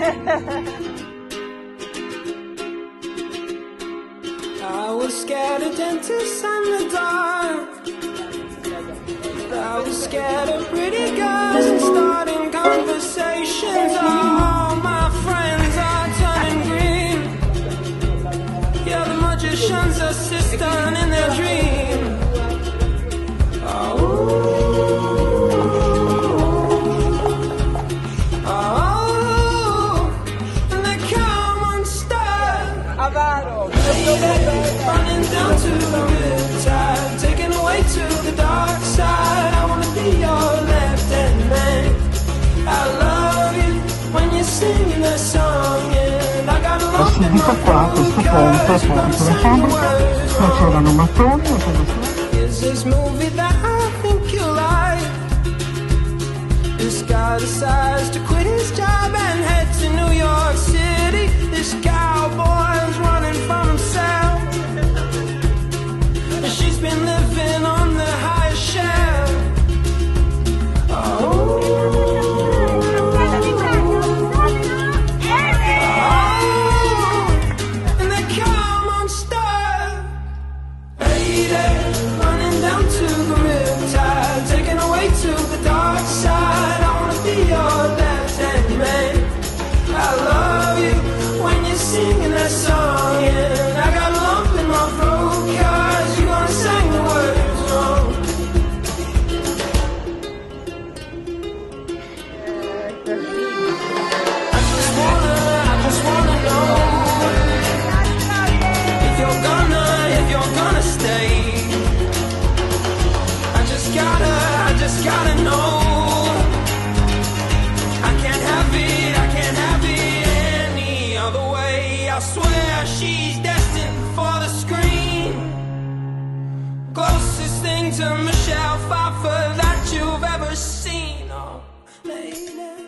I was scared of dentists and the dark. I was scared of pretty girls and starting conversations. All my friends are turning green. Yeah, the magician's assistant in their dream. And they come unstuck. Running down to the riptide, taken away to the dark side. I wanna be your left-hand man. I love you when you're singing that song, and I got a lump in my throat, 'cause you're gonna sing the words wrong. Is this movie that I think you like? This guy decides to quit his job and head to New York City. This cowboy's running from himself. She's been living on the highest shelf. And they come unstuck. Running down to the riptide, taken away to the dark side. I wanna be your left-hand man. I love you when you're singing that song, and I got a lump in my throat, 'cause you're gonna sing the words wrong. I just wanna know if you're gonna stay. I just gotta know. I can't have it any other way. I swear she's destined for the screen. Closest thing to Michelle Pfeiffer that you've ever seen. Oh, lady.